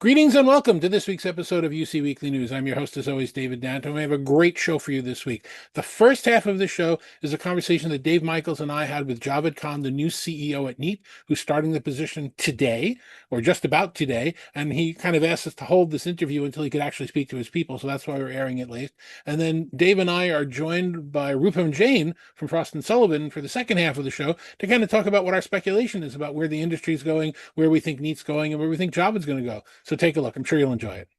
Greetings and welcome to this week's episode of UC Weekly News. I'm your host, as always, David Danto. We have a great show for you this week. The first half of the show is a conversation that Dave Michels and I had with Javed Khan, the new CEO at Neat, who's starting the position today, or just about today. And he kind of asked us to hold this interview until he could actually speak to his people. So that's why we're airing it late. And then Dave and I are joined by Roopam Jain from Frost and Sullivan for the second half of the show to kind of talk about what our speculation is about where the industry is going, where we think Neat's going, and where we think Javed's going to go. So take a look. I'm sure you'll enjoy it.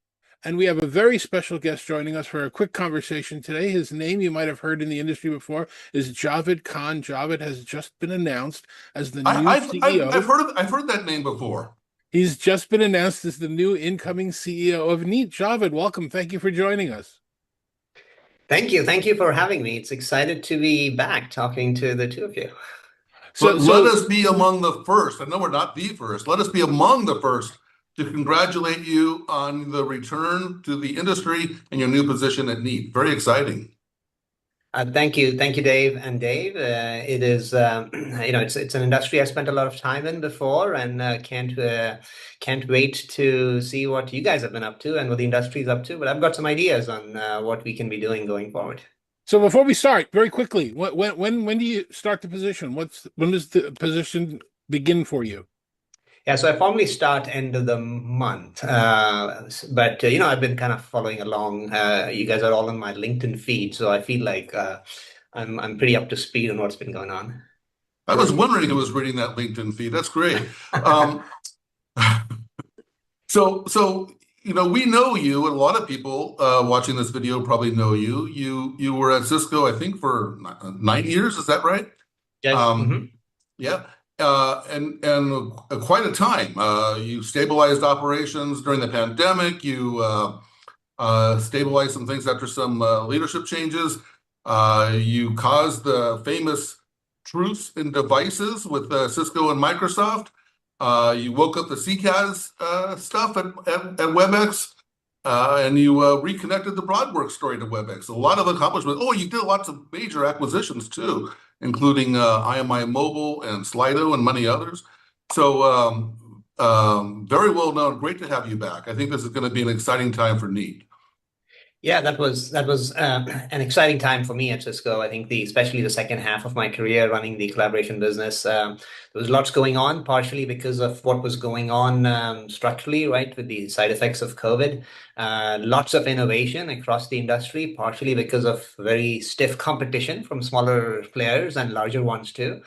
And we have a very special guest joining us for a quick conversation today. His name you might have heard in the industry before is Javed Khan. Javed has just been announced as the new CEO. I've heard that name before. He's just been announced as the new incoming CEO of Neat. Javed, welcome. Thank you for joining us. Thank you. Thank you for having me. It's excited to be back talking to the two of you. So let us be among the first. I know we're not the first. Let us be among the first to congratulate you on the return to the industry and your new position at Neat. Very exciting. Thank you, Dave. And Dave, it is it's an industry I spent a lot of time in before, and can't wait to see what you guys have been up to and what the industry is up to. But I've got some ideas on what we can be doing going forward. So before we start, very quickly, when do you start the position? When does the position begin for you? Yeah, so I formally start end of the month, but I've been kind of following along. You guys are all on my LinkedIn feed, so I feel like I'm pretty up to speed on what's been going on. I was wondering who was reading that LinkedIn feed. That's great. So we know you, and a lot of people watching this video probably know you. You were at Cisco, I think, for 9 years. Is that right? Yes. Yeah. And quite a time. You stabilized operations during the pandemic. You stabilized some things after some leadership changes. You caused the famous truce in devices with Cisco and Microsoft. You woke up the CCAS stuff at WebEx, and you reconnected the Broadworks story to WebEx. A lot of accomplishments. Oh, you did lots of major acquisitions too, including IMI Mobile and Slido and many others. So very well known. Great to have you back. I think this is going to be an exciting time for Neat. Yeah, that was an exciting time for me at Cisco. I think especially the second half of my career running the collaboration business, there was lots going on, partially because of what was going on structurally, right, with the side effects of COVID. Lots of innovation across the industry, partially because of very stiff competition from smaller players and larger ones too.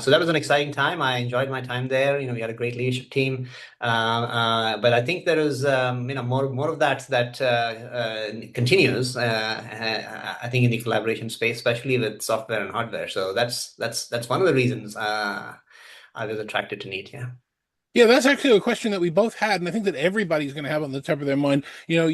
So that was an exciting time. I enjoyed my time there. We had a great leadership team, but I think there is more of that continues. I think in the collaboration space, especially with software and hardware. So that's one of the reasons I was attracted to Neat. Yeah. Yeah, that's actually a question that we both had, and I think that everybody's going to have on the top of their mind. We know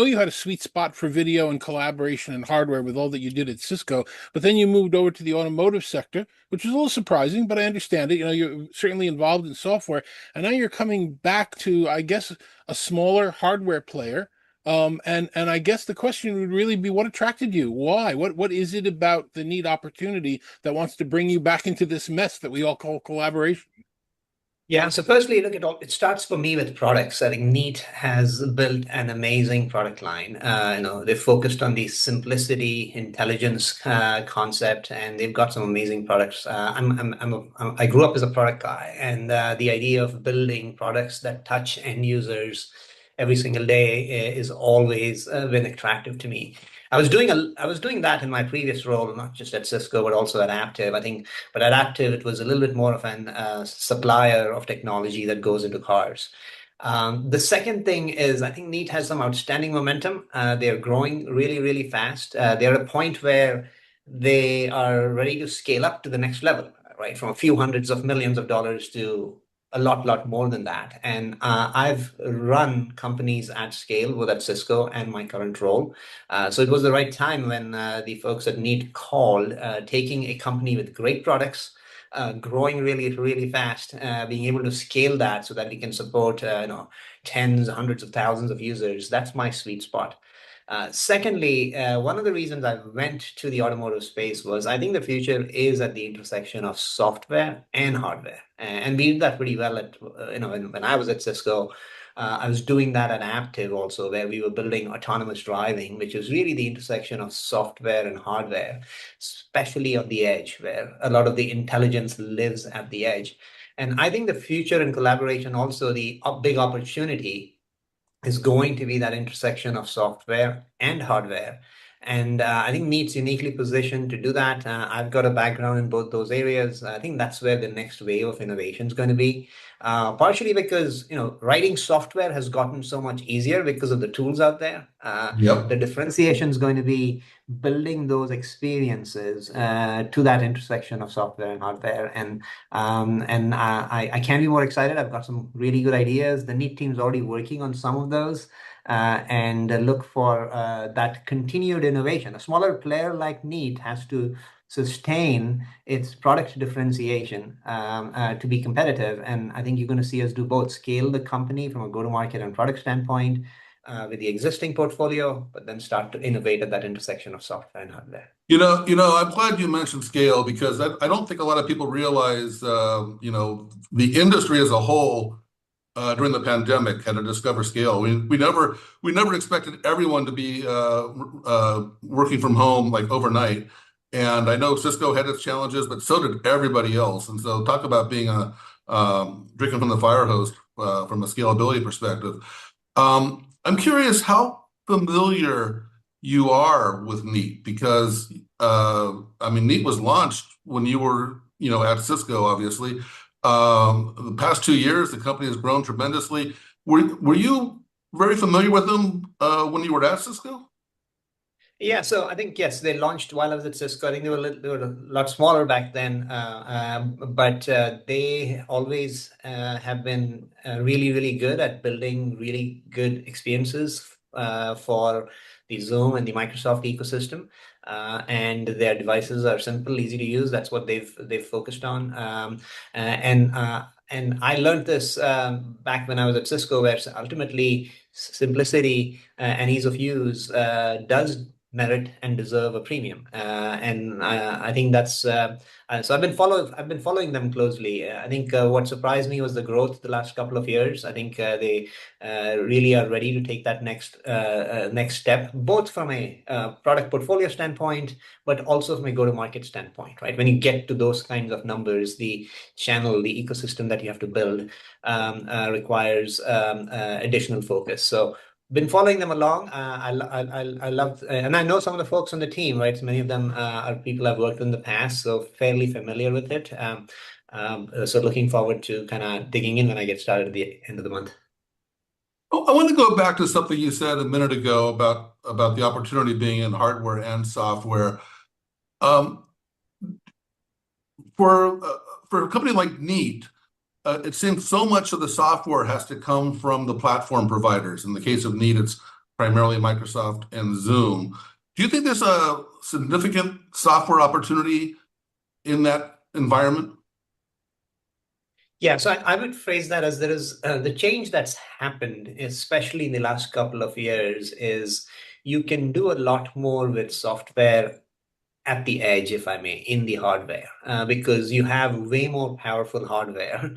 you had a sweet spot for video and collaboration and hardware with all that you did at Cisco, but then you moved over to the automotive sector, which is a little surprising, but I understand it. You're certainly involved in software, and now you're coming back to, I guess, a smaller hardware player. And I guess the question would really be, what attracted you? Why? What is it about the Neat opportunity that wants to bring you back into this mess that we all call collaboration? Yeah, so firstly, it starts for me with products. I think Neat has built an amazing product line. They've focused on the simplicity, intelligence concept, and they've got some amazing products. I grew up as a product guy, and the idea of building products that touch end users every single day is always been attractive to me. I was doing that in my previous role, not just at Cisco, but also at Aptiv, I think. But at Aptiv, it was a little bit more of an supplier of technology that goes into cars. The second thing is, I think Neat has some outstanding momentum. They're growing really, really fast. They're at a point where they are ready to scale up to the next level, right? From a few hundreds of millions of dollars to a lot more than that. And I've run companies at scale, both at Cisco and my current role. So it was the right time when the folks at Neat called, taking a company with great products, growing really, really fast, being able to scale that so that we can support tens, hundreds of thousands of users. That's my sweet spot. Secondly, one of the reasons I went to the automotive space was I think the future is at the intersection of software and hardware, and we did that pretty well at when I was at Cisco. I was doing that at Aptiv also, where we were building autonomous driving, which is really the intersection of software and hardware, especially on the edge, where a lot of the intelligence lives at the edge. And I think the future in collaboration, also the big opportunity is going to be that intersection of software and hardware. And I think Neat's uniquely positioned to do that. I've got a background in both those areas. I think that's where the next wave of innovation is going to be. Partially because writing software has gotten so much easier because of the tools out there. The Yep. differentiation is going to be building those experiences to that intersection of software and hardware. And I can't be more excited. I've got some really good ideas. The Neat team's already working on some of those, and look for that continued innovation. A smaller player like Neat has to sustain its product differentiation to be competitive. And I think you're going to see us do both: scale the company from a go-to-market and product standpoint with the existing portfolio, but then start to innovate at that intersection of software and hardware. I'm glad you mentioned scale because I don't think a lot of people realize, the industry as a whole during the pandemic had to discover scale. We never expected everyone to be working from home like overnight. And I know Cisco had its challenges, but so did everybody else. And so talk about being drinking from the fire hose from a scalability perspective. I'm curious how familiar you are with Neat because Neat was launched when you were at Cisco, obviously. The past 2 years, the company has grown tremendously. Were you very familiar with them when you were at Cisco? Yeah, so I think yes, they launched while I was at Cisco. I think they were a lot smaller back then, but they always have been really, really good at building really good experiences for the Zoom and the Microsoft ecosystem. And their devices are simple, easy to use. That's what they've focused on. And I learned this back when I was at Cisco, where ultimately simplicity and ease of use does merit and deserve a premium. And I think that's so I've been following them closely. I think what surprised me was the growth the last couple of years. I think they really are ready to take that next step, both from a product portfolio standpoint, but also from a go-to-market standpoint, right? When you get to those kinds of numbers, the channel, the ecosystem that you have to build requires additional focus. So been following them along. I love, and I know some of the folks on the team, right? So many of them are people I've worked with in the past, so fairly familiar with it. So looking forward to kind of digging in when I get started at the end of the month. I want to go back to something you said a minute ago about the opportunity being in hardware and software. Um, for a company like Neat, it seems so much of the software has to come from the platform providers. In the case of Neat, it's primarily Microsoft and Zoom. Do you think there's a significant software opportunity in that environment? Yeah, so I would phrase that as there is the change that's happened, especially in the last couple of years, is you can do a lot more with software at the edge, if I may, in the hardware, because you have way more powerful hardware.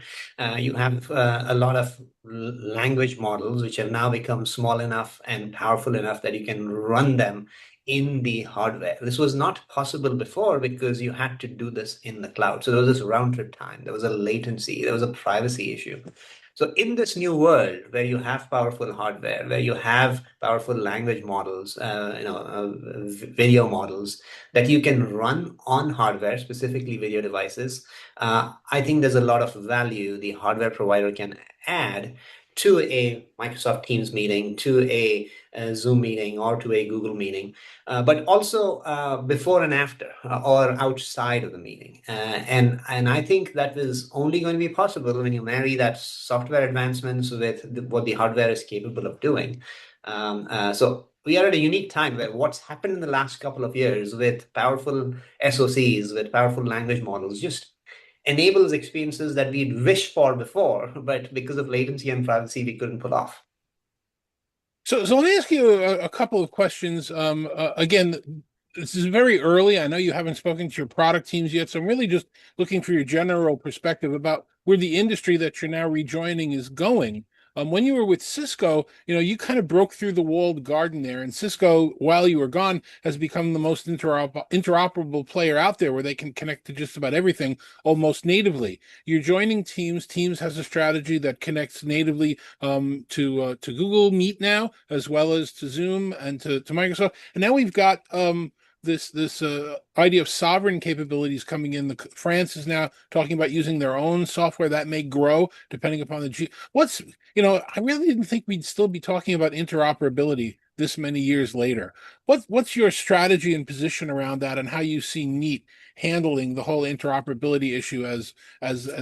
You have a lot of language models, which have now become small enough and powerful enough that you can run them in the hardware. This was not possible before because you had to do this in the cloud. So there was this round trip time, there was a latency, there was a privacy issue. So in this new world where you have powerful hardware, where you have powerful language models, video models that you can run on hardware, specifically video devices, I think there's a lot of value the hardware provider can add to a Microsoft Teams meeting, to a Zoom meeting, or to a Google meeting, but also before and after, or outside of the meeting. And I think that is only going to be possible when you marry that software advancements with what the hardware is capable of doing. So we are at a unique time where what's happened in the last couple of years with powerful SoCs, with powerful language models, just enables experiences that we'd wished for before, but because of latency and privacy, we couldn't pull off. So let me ask you a couple of questions. Again, this is very early. I know you haven't spoken to your product teams yet, so I'm really just looking for your general perspective about where the industry that you're now rejoining is going. When you were with Cisco, you kind of broke through the walled garden there, and Cisco, while you were gone, has become the most interoperable player out there, where they can connect to just about everything almost natively. You're joining Teams. Teams has a strategy that connects natively to Google Meet now, as well as to Zoom and to Microsoft. And now we've got this idea of sovereign capabilities coming in. France is now talking about using their own software that may grow depending upon I really didn't think we'd still be talking about interoperability this many years later. What's your strategy and position around that, and how you see Neat handling the whole interoperability issue as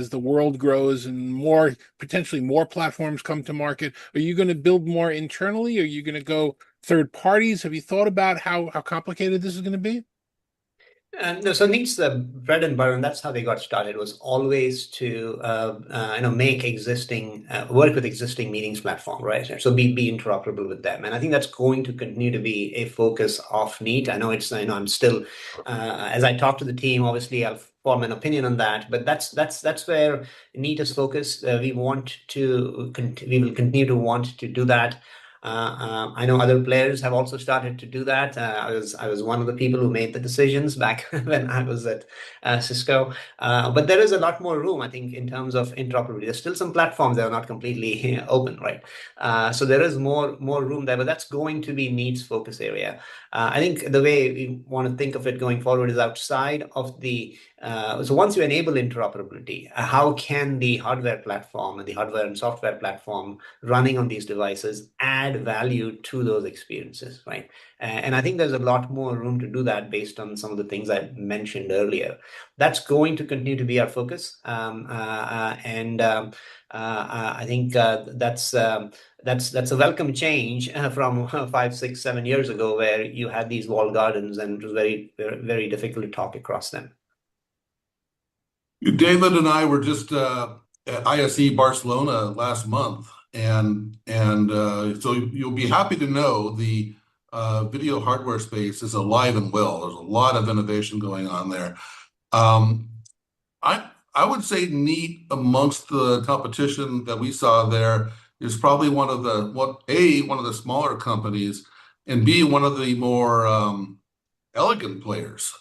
the world grows and potentially more platforms come to market? Are you going to build more internally? Are you going to go third parties? Have you thought about how complicated this is going to be? No, so Neat's the bread and butter, and that's how they got started. Was always to make existing work with existing meetings platform, right? So be interoperable with them, and I think that's going to continue to be a focus of Neat. I know I'm still as I talk to the team, obviously I'll form an opinion on that, but that's where Neat is focused. We will continue to want to do that. I know other players have also started to do that. I was one of the people who made the decisions back when I was at Cisco. But there is a lot more room, I think, in terms of interoperability. There's still some platforms that are not completely open, right? So there is more room there, but that's going to be Neat's focus area. I think the way we want to think of it going forward is outside of so once you enable interoperability, how can the hardware platform and the hardware and software platform running on these devices add value to those experiences, right? And I think there's a lot more room to do that based on some of the things I mentioned earlier. That's going to continue to be our focus, I think that's a welcome change from 5, 6, 7 years ago, where you had these walled gardens and it was very, very, very difficult to talk across them. David and I were just at ISE Barcelona last month, and so you'll be happy to know the video hardware space is alive and well. There's a lot of innovation going on there. I would say Neat, amongst the competition that we saw there, is probably one of the smaller companies, and B, one of the more elegant players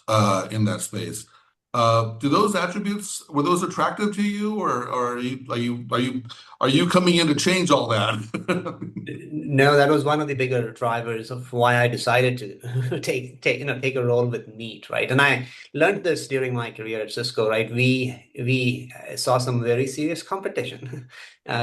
in that space. Do those attributes, were those attractive to you, or are you coming in to change all that? No, that was one of the bigger drivers of why I decided to take a role with Neat, right? And I learned this during my career at Cisco, right? We saw some very serious competition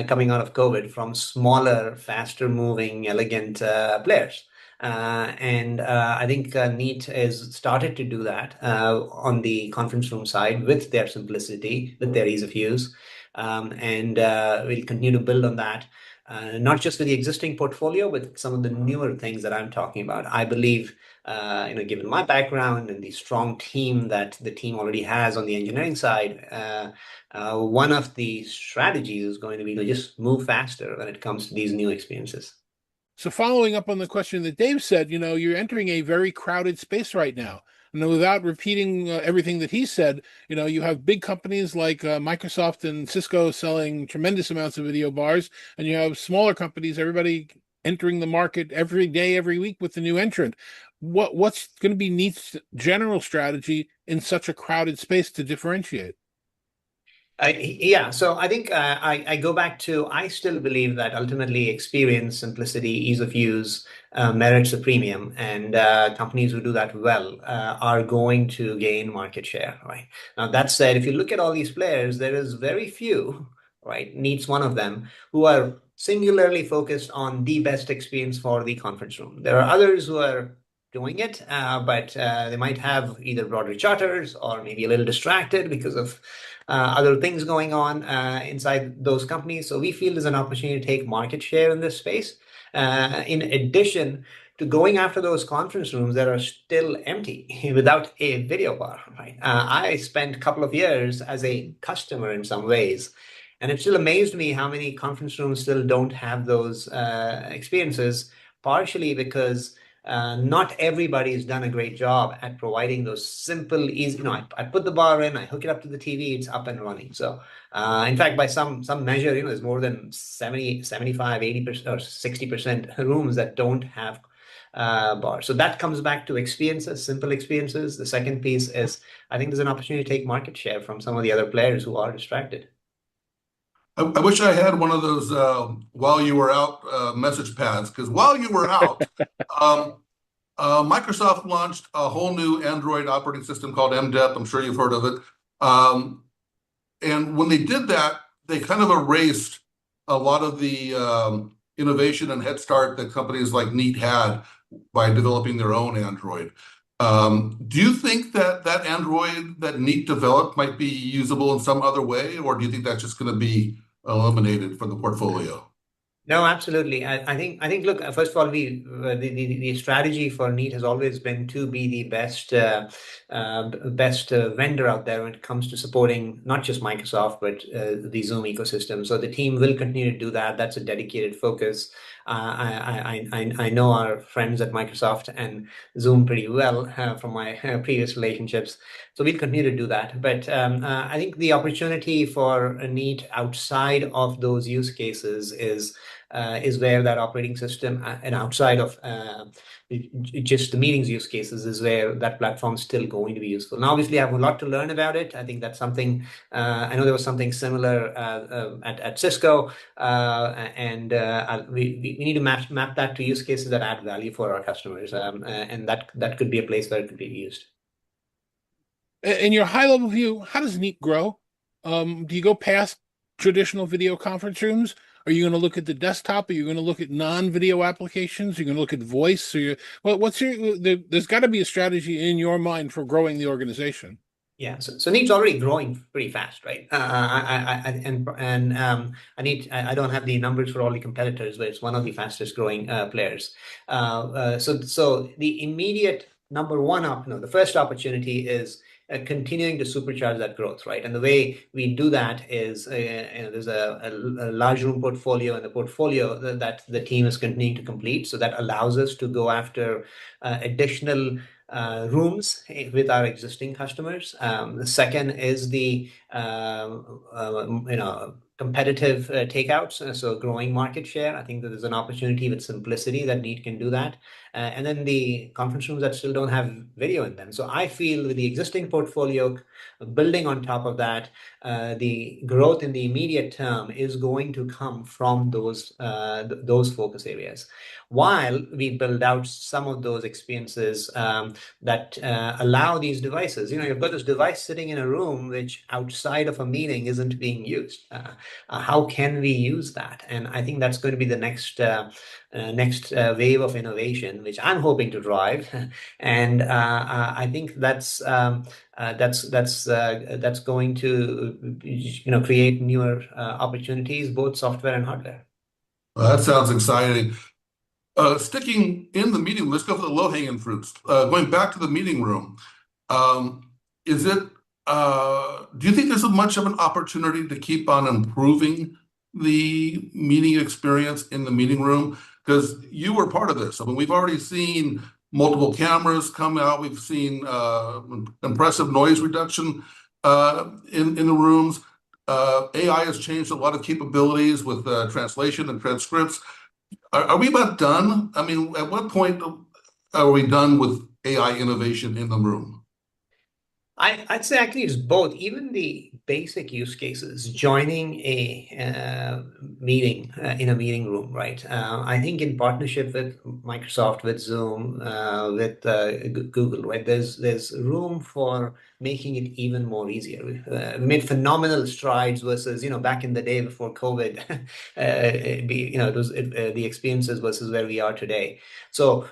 coming out of COVID from smaller, faster moving, elegant players. I think Neat has started to do that on the conference room side with their simplicity, with their ease of use. We'll continue to build on that, not just with the existing portfolio, but some of the newer things that I'm talking about. I believe, given my background and the strong team that the team already has on the engineering side, one of the strategies is going to be to just move faster when it comes to these new experiences. So following up on the question that Dave said, you're entering a very crowded space right now. And without repeating everything that he said, you have big companies like Microsoft and Cisco selling tremendous amounts of video bars, and you have smaller companies, everybody entering the market every day, every week with the new entrant. What's going to be Neat's general strategy in such a crowded space to differentiate? So I think I go back to, I still believe that ultimately experience, simplicity, ease of use merits a premium, and companies who do that well are going to gain market share, right? Now, that said, if you look at all these players, there is very few, right? Neat's one of them, who are singularly focused on the best experience for the conference room. There are others who are doing it, but they might have either broader charters or maybe a little distracted because of other things going on inside those companies. So we feel there's an opportunity to take market share in this space. In addition to going after those conference rooms that are still empty without a video bar, right? I spent a couple of years as a customer in some ways, and it still amazed me how many conference rooms still don't have those experiences, partially because not everybody's done a great job at providing those simple, easy, I put the bar in, I hook it up to the TV, it's up and running. So in fact, by some measure, there's more than 70, 75, 80% or 60% rooms that don't have bars. So that comes back to experiences, simple experiences. The second piece is I think there's an opportunity to take market share from some of the other players who are distracted. I wish I had one of those while you were out message pads, because while you were out, um, Microsoft launched a whole new Android operating system called MDEP. I'm sure you've heard of it. And when they did that, they kind of erased a lot of the innovation and head start that companies like Neat had by developing their own Android. Do you think that that Android that Neat developed might be usable in some other way, or do you think that's just going to be eliminated from the portfolio? No, absolutely. I think. Look, first of all, the strategy for Neat has always been to be the best vendor out there when it comes to supporting not just Microsoft but the Zoom ecosystem. So the team will continue to do that. That's a dedicated focus. I know our friends at Microsoft and Zoom pretty well from my previous relationships. So we'll continue to do that. But I think the opportunity for Neat outside of those use cases is where that operating system and outside of just the meetings use cases is where that platform is still going to be useful. Now, obviously, I have a lot to learn about it. I think that's something, I know there was something similar at Cisco, and we need to map that to use cases that add value for our customers. And that could be a place where it could be used. In your high level view, how does Neat grow? Do you go past traditional video conference rooms? Are you going to look at the desktop? Are you going to look at non-video applications? Are you going to look at voice? What's there's got to be a strategy in your mind for growing the organization. Yeah, so Neat's already growing pretty fast, right? I don't have the numbers for all the competitors, but it's one of the fastest growing players. So the immediate number one the first opportunity is continuing to supercharge that growth, right? And the way we do that is there's a large room portfolio, and the portfolio that the team is continuing to complete. So that allows us to go after additional rooms with our existing customers. The second is the competitive takeouts, so growing market share. I think that there's an opportunity with simplicity that Neat can do that. And then the conference rooms that still don't have video in them. So I feel with the existing portfolio, building on top of that, the growth in the immediate term is going to come from those focus areas, while we build out some of those experiences that allow these devices. You've got this device sitting in a room which outside of a meeting isn't being used. How can we use that? And I think that's going to be the next wave of innovation, which I'm hoping to drive. And I think that's going to create newer opportunities, both software and hardware. Well, that sounds exciting. Sticking in the meeting, let's go for the low-hanging fruits. Going back to the meeting room, is it? Do you think there's much of an opportunity to keep on improving the meeting experience in the meeting room? Because you were part of this. I mean, we've already seen multiple cameras come out. We've seen impressive noise reduction in the rooms. AI has changed a lot of capabilities with translation and transcripts. Are we about done? I mean, at what point are we done with AI innovation in the room? I'd say actually it's both. Even the basic use cases, joining a meeting in a meeting room, right? I think in partnership with Microsoft, with Zoom, with Google, right? There's room for making it even more easier. We made phenomenal strides versus back in the day before COVID. It was the experiences versus where we are today. So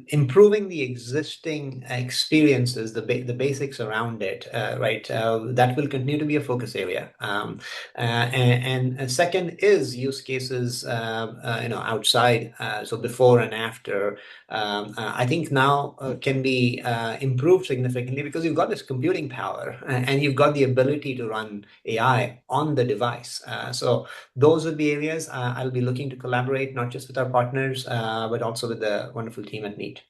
improving the existing experiences, the basics around it, right? That will continue to be a focus area. And second is use cases, outside. So before and after, I think now can be improved significantly because you've got this computing power and you've got the ability to run AI on the device. So those would be areas I'll be looking to collaborate not just with our partners, but also with the wonderful team at Neat.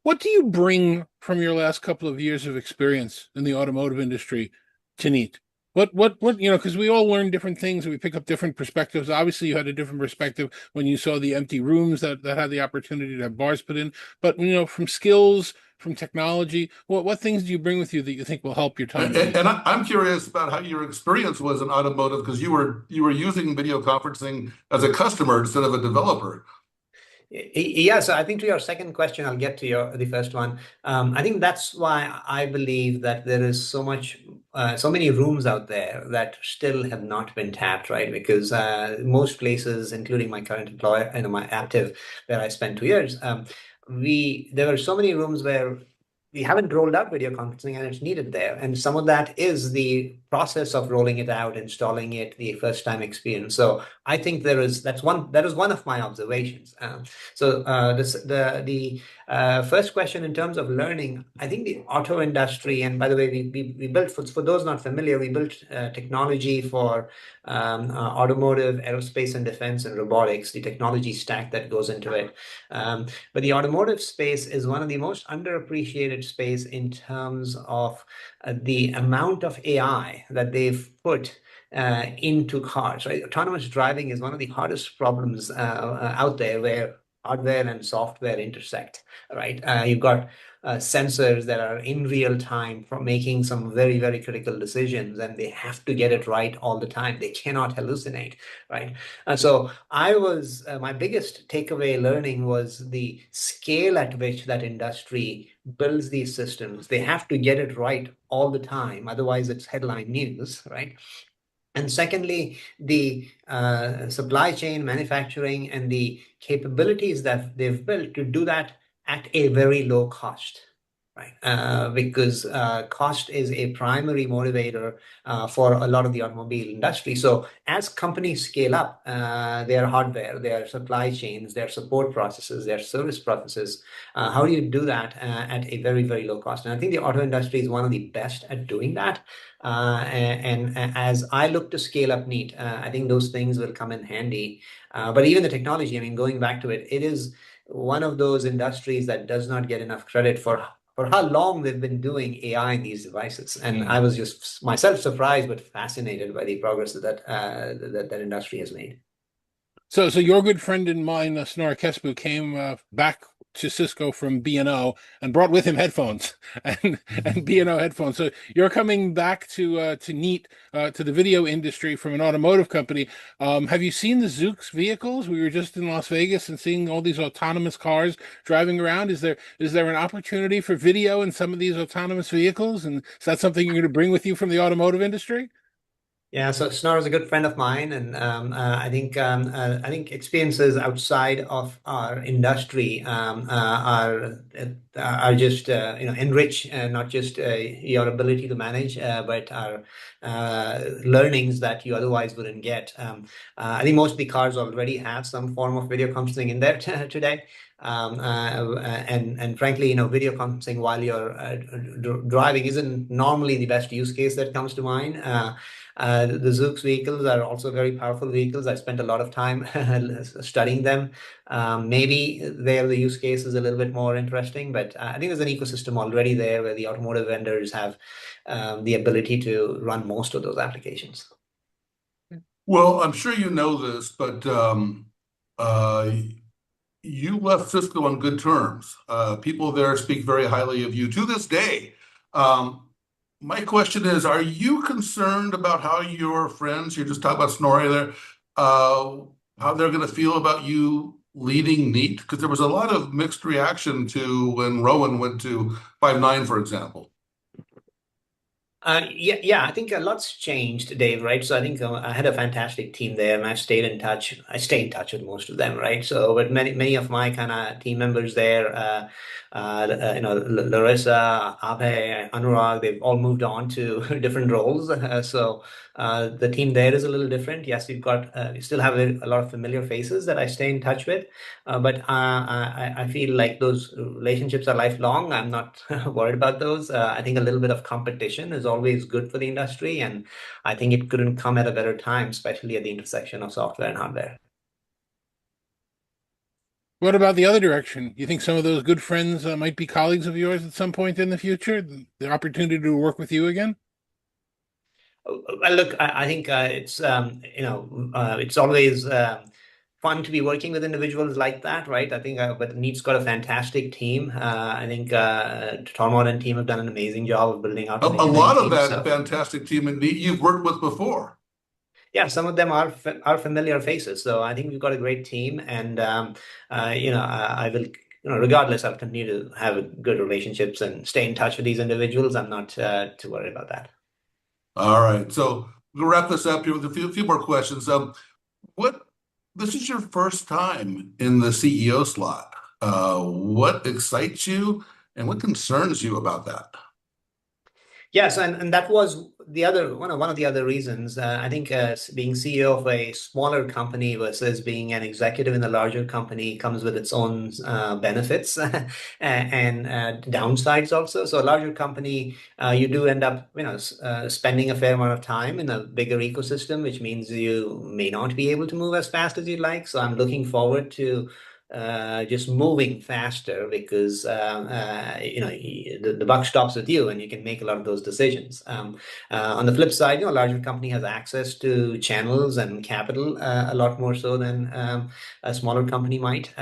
What do you bring from your last couple of years of experience in the automotive industry to Neat? Because we all learn different things and we pick up different perspectives. Obviously, you had a different perspective when you saw the empty rooms that had the opportunity to have bars put in. But, from skills, from technology, what things do you bring with you that you think will help your time at Neat? And I'm curious about how your experience was in automotive because you were using video conferencing as a customer instead of a developer. Yeah, so I think to your second question, I'll get to the first one. I think that's why I believe that there is so many rooms out there that still have not been tapped, right? Because most places, including my current employer, my Active, where I spent 2 years, there were so many rooms where we haven't rolled out video conferencing and it's needed there. And some of that is the process of rolling it out, installing it, the first time experience. So I think that is one of my observations. The first question in terms of learning, I think the auto industry, and by the way, we built, for those not familiar, we built technology for automotive, aerospace and defense, and robotics, the technology stack that goes into it. But the automotive space is one of the most underappreciated space in terms of the amount of AI that they've put into cars, right? Autonomous driving is one of the hardest problems out there where hardware and software intersect, right? You've got sensors that are in real time for making some very, very critical decisions, and they have to get it right all the time. They cannot hallucinate, right? So my biggest takeaway learning was the scale at which that industry builds these systems. They have to get it right all the time. Otherwise, it's headline news, right? And secondly, the supply chain, manufacturing, and the capabilities that they've built to do that at a very low cost, right? Because cost is a primary motivator for a lot of the automobile industry. So as companies scale up their hardware, their supply chains, their support processes, their service processes, how do you do that at a very, very low cost? And I think the auto industry is one of the best at doing that. And as I look to scale up Neat, I think those things will come in handy. But even the technology, I mean, going back to it, it is one of those industries that does not get enough credit for how long they've been doing AI in these devices. And I was just myself surprised but fascinated by the progress that industry has made. So your good friend and mine, Snora Kespu, came back to Cisco from B&O and brought with him headphones and B&O headphones. So you're coming back to Neat, to the video industry from an automotive company. Have you seen the Zoox vehicles? We were just in Las Vegas and seeing all these autonomous cars driving around. Is there an opportunity for video in some of these autonomous vehicles? And is that something you're going to bring with you from the automotive industry? Yeah, so Snor is a good friend of mine, and I think experiences outside of our industry are just enrich not just your ability to manage, but are learnings that you otherwise wouldn't get. I think most of the cars already have some form of video conferencing in there today. And frankly, video conferencing while you're driving isn't normally the best use case that comes to mind. The Zoox vehicles are also very powerful vehicles. I spent a lot of time studying them. Maybe there the use case is a little bit more interesting, but I think there's an ecosystem already there where the automotive vendors have the ability to run most of those applications. Well, I'm sure you know this, but you left Cisco on good terms. People there speak very highly of you to this day. My question is, are you concerned about how your friends, you just talked about Snorri there, how they're going to feel about you leading Neat? Because there was a lot of mixed reaction to when Rowan went to Five9, for example. Yeah, I think a lot's changed, Dave, right? So I think I had a fantastic team there, and I've stayed in touch. I stay in touch with most of them, right? So, but many of my kind of team members there, Larissa, Abhay, Anurag, they've all moved on to different roles. So the team there is a little different. Yes, we still have a lot of familiar faces that I stay in touch with, but I feel like those relationships are lifelong. I'm not worried about those. I think a little bit of competition is always good for the industry, and I think it couldn't come at a better time, especially at the intersection of software and hardware. What about the other direction? You think some of those good friends might be colleagues of yours at some point in the future? The opportunity to work with you again? Well, look, I think it's always fun to be working with individuals like that, right? I think, but Neat's got a fantastic team. I think Tormod and team have done an amazing job of building out A an engineering lot of team. that So fantastic team and you've worked with before. yeah, some of them are familiar faces. So I think we've got a great team, and I will. Regardless, I'll continue to have good relationships and stay in touch with these individuals. I'm not too worried about that. All right. So we'll wrap this up here with a few more questions. What this is your first time in the CEO slot. What excites you and what concerns you about that? Yes, and that was the other one of the other reasons. I think being CEO of a smaller company versus being an executive in a larger company comes with its own benefits and downsides also. So a larger company, you do end up, spending a fair amount of time in a bigger ecosystem, which means you may not be able to move as fast as you'd like. So I'm looking forward to just moving faster because the buck stops with you and you can make a lot of those decisions. On the flip side, a larger company has access to channels and capital a lot more so than a smaller company might.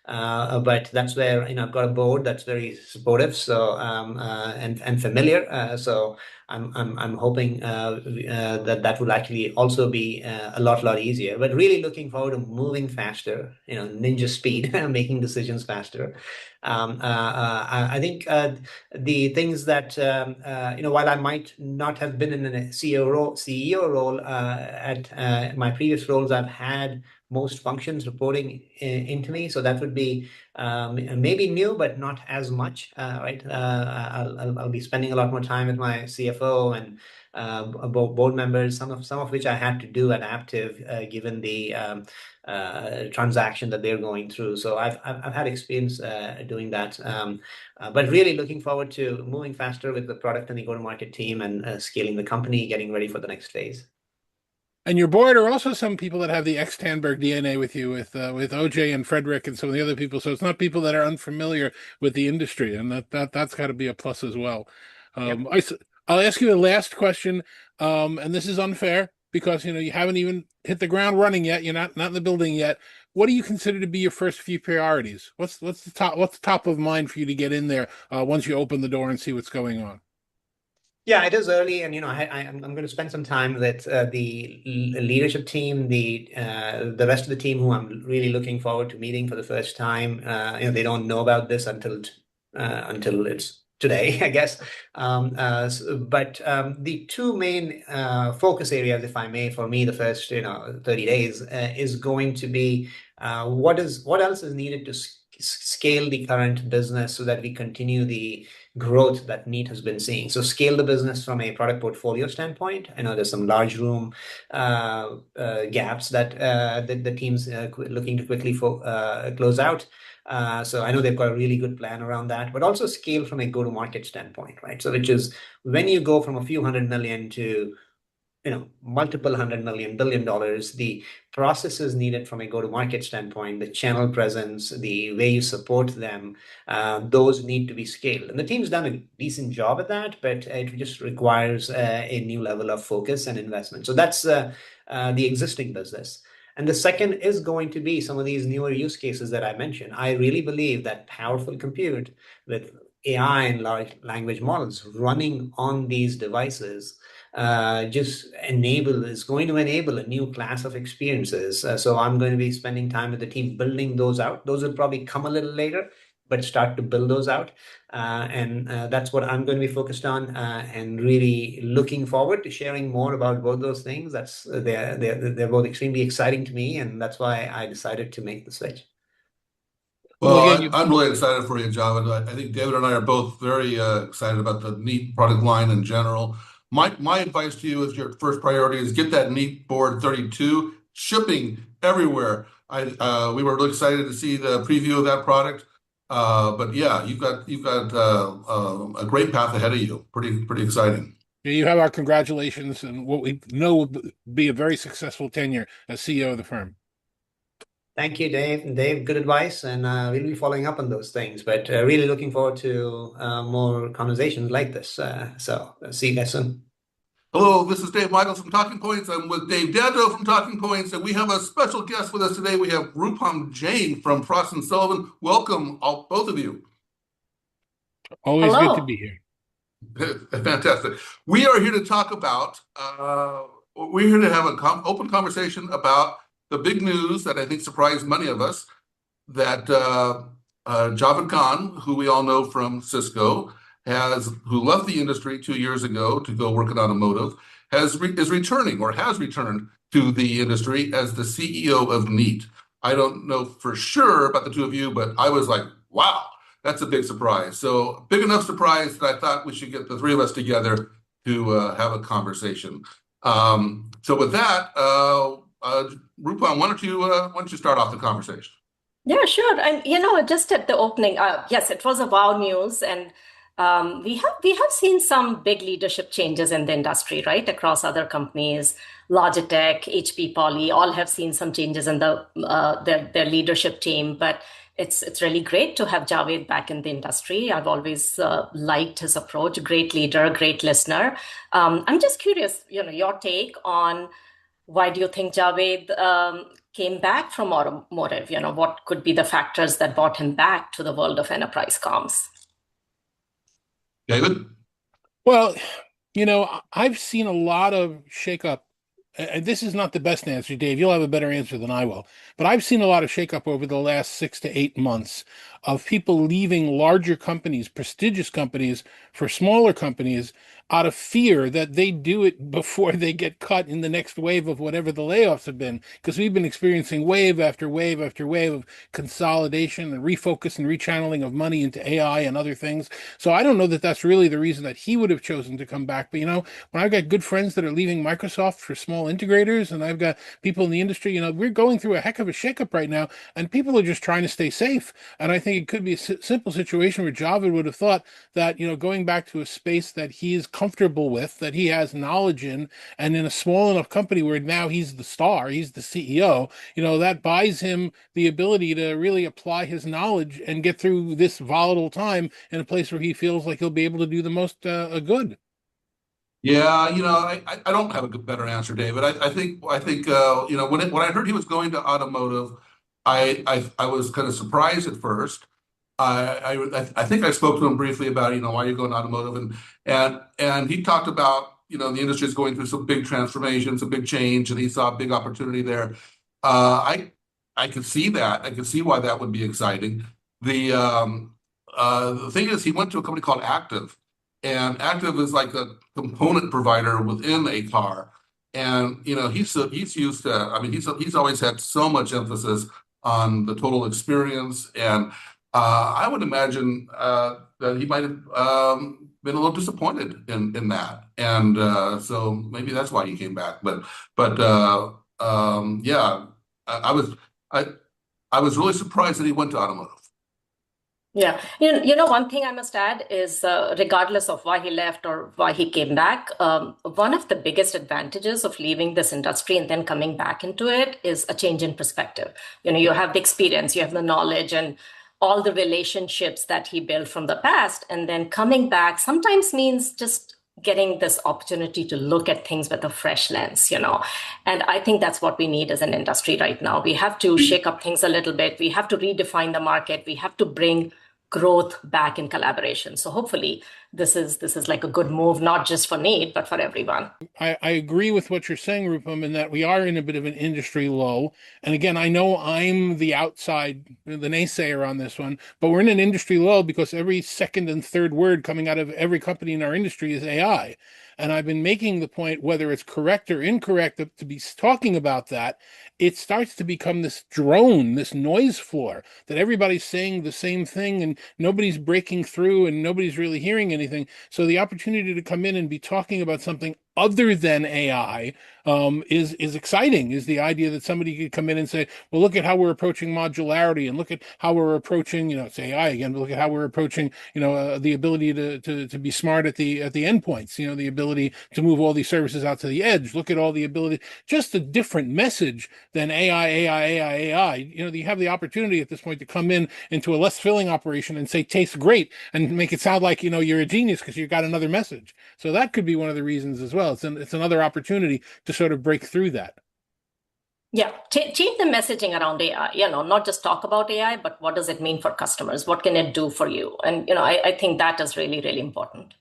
But that's where I've got a board that's very supportive, so and familiar. So I'm hoping that will actually also be a lot easier. But really looking forward to moving faster, ninja speed, making decisions faster. I think the things that while I might not have been in a CEO role at my previous roles, I've had most functions reporting into me, so that would be maybe new, but not as much, right? I'll be spending a lot more time with my CFO and board members, some of which I had to do at Aptiv, given the transaction that they're going through. So I've had experience doing that, but really looking forward to moving faster with the product and the go-to-market team and scaling the company, getting ready for the next phase. And your board are also some people that have the ex-Tandberg DNA with you, with OJ and Frederick and some of the other people. So it's not people that are unfamiliar with the industry, and that's got to be a plus as well. Yep. I'll ask you the last question, and this is unfair because you haven't even hit the ground running yet. You're not in the building yet. What do you consider to be your first few priorities? What's the top of mind for you to get in there once you open the door and see what's going on? Yeah, it is early, and I'm going to spend some time with the leadership team, the rest of the team, who I'm really looking forward to meeting for the first time. They don't know about this until it's today, I guess. But the two main focus areas, if I may, for me, the first 30 days is going to be what else is needed to scale the current business so that we continue the growth that Neat has been seeing. So scale the business from a product portfolio standpoint. I know there's some large room gaps that the team's looking to quickly close out. So I know they've got a really good plan around that, but also scale from a go-to-market standpoint, right? So which is when you go from a few hundred million to multiple $100 million, $1 billion, the processes needed from a go-to-market standpoint, the channel presence, the way you support them, those need to be scaled. And the team's done a decent job at that, but it just requires a new level of focus and investment. So that's the existing business. And the second is going to be some of these newer use cases that I mentioned. I really believe that powerful compute with AI and large language models running on these devices is going to enable a new class of experiences. So I'm going to be spending time with the team building those out. Those will probably come a little later, but start to build those out. And that's what I'm going to be focused on, and really looking forward to sharing more about both those things. They're both extremely exciting to me, and that's why I decided to make the switch. Well, Well, again, you I'm really excited for you, Javed. I think David and I are both very excited about the Neat product line in general. My advice to you is your first priority is get that Neat board 32 shipping everywhere. We were really excited to see the preview of that product. But yeah, you've got a great path ahead of you. Pretty exciting. you have our congratulations and what we know will be a very successful tenure as CEO of the firm. Thank you, Dave. And Dave, good advice, and we'll be following up on those things. But really looking forward to more conversations like this. So see you guys soon. Hello, this is Dave Michels from Talking Points. I'm with Dave Danto from Talking Points, and we have a special guest with us today. We have Roopam Jain from Frost & Sullivan. Welcome, both of you. Always good to Hello. be here. Fantastic. We are here to talk about, we're here to have an open conversation about the big news that I think surprised many of us, that Javed Khan, who we all know from Cisco, who left the industry 2 years ago to go work in automotive, is returning or has returned to the industry as the CEO of Neat. I don't know for sure about the two of you, but I was like, wow, that's a big surprise. So big enough surprise that I thought we should get the three of us together to have a conversation. So with that, Roopam, why don't you start off the conversation? Yeah, sure. And just at the opening, yes, it was a wow news, and we have seen some big leadership changes in the industry, right? Across other companies, Logitech, HP Poly, all have seen some changes in their leadership team. But it's really great to have Javed back in the industry. I've always liked his approach. Great leader, great listener. I'm just curious, your take on why do you think Javed came back from automotive? What could be the factors that brought him back to the world of enterprise comms? David? Well, I've seen a lot of shakeup. And this is not the best answer, Dave. You'll have a better answer than I will. But I've seen a lot of shakeup over the last 6 to 8 months of people leaving larger companies, prestigious companies, for smaller companies out of fear that they do it before they get cut in the next wave of whatever the layoffs have been. Because we've been experiencing wave after wave after wave of consolidation and refocus and rechanneling of money into AI and other things. So I don't know that that's really the reason that he would have chosen to come back. But when I've got good friends that are leaving Microsoft for small integrators, and I've got people in the industry, we're going through a heck of a shakeup right now, and people are just trying to stay safe. And I think it could be a simple situation where Javed would have thought that, going back to a space that he is comfortable with, that he has knowledge in, and in a small enough company where now he's the star, he's the CEO, that buys him the ability to really apply his knowledge and get through this volatile time in a place where he feels like he'll be able to do the most good. Yeah, I don't have a better answer, David. I think when I heard he was going to automotive, I was kind of surprised at first. I think I spoke to him briefly about why you're going to automotive, and he talked about the industry is going through some big transformation, some big change, and he saw a big opportunity there. I could see that. I could see why that would be exciting. The thing is, he went to a company called Active. And Active is like a component provider within a car. And he's used to, I mean, he's always had so much emphasis on the total experience. And I would imagine that he might have been a little disappointed in that. And so maybe that's why he came back. But yeah, I was really surprised that he went to automotive. Yeah. One thing I must add is regardless of why he left or why he came back, one of the biggest advantages of leaving this industry and then coming back into it is a change in perspective. You have the experience, you have the knowledge and all the relationships that he built from the past. And then coming back sometimes means just getting this opportunity to look at things with a fresh lens, And I think that's what we need as an industry right now. We have to shake up things a little bit. We have to redefine the market. We have to bring growth back in collaboration. So hopefully this is like a good move, not just for Nate, but for everyone. I agree with what you're saying, Rupam, in that we are in a bit of an industry lull. And again, I know I'm the naysayer on this one, but we're in an industry lull because every second and third word coming out of every company in our industry is AI. And I've been making the point, whether it's correct or incorrect, to be talking about that, it starts to become this drone, this noise floor, that everybody's saying the same thing and nobody's breaking through and nobody's really hearing anything. So the opportunity to come in and be talking about something other than AI is exciting. Is the idea that somebody could come in and say, well, look at how we're approaching modularity, and look at how we're approaching, it's AI again, but look at how we're approaching, the ability to be smart at the endpoints, the ability to move all these services out to the edge. Look at all the ability, just a different message than AI. You have the opportunity at this point to come into a less filling operation and say tastes great and make it sound like you're a genius because you've got another message. So that could be one of the reasons as well. It's another opportunity to sort of break through that. Yeah, change the messaging around AI, not just talk about AI, but what does it mean for customers? What can it do for you? And, I think that is really, really important.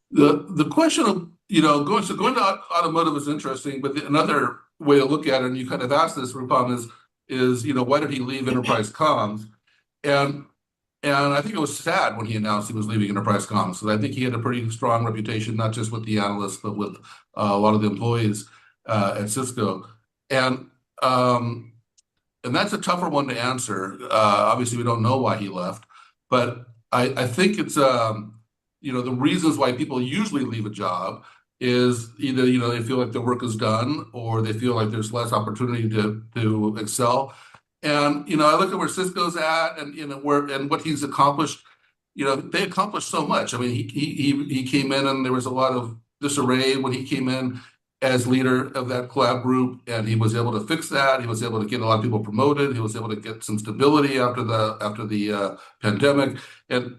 The question of, going to automotive is interesting, but another way to look at it, and you kind of asked this, Roopam, is why did he leave enterprise comms? And I think it was sad when he announced he was leaving enterprise comms. So I think he had a pretty strong reputation, not just with the analysts, but with a lot of the employees at Cisco. And that's a tougher one to answer. Obviously, we don't know why he left, but I think it's the reasons why people usually leave a job is either they feel like their work is done, or they feel like there's less opportunity to excel. And I look at where Cisco's at, and what he's accomplished. They accomplished so much. I mean, he came in, and there was a lot of disarray when he came in as leader of that collab group, and he was able to fix that. He was able to get a lot of people promoted. He was able to get some stability after the pandemic, and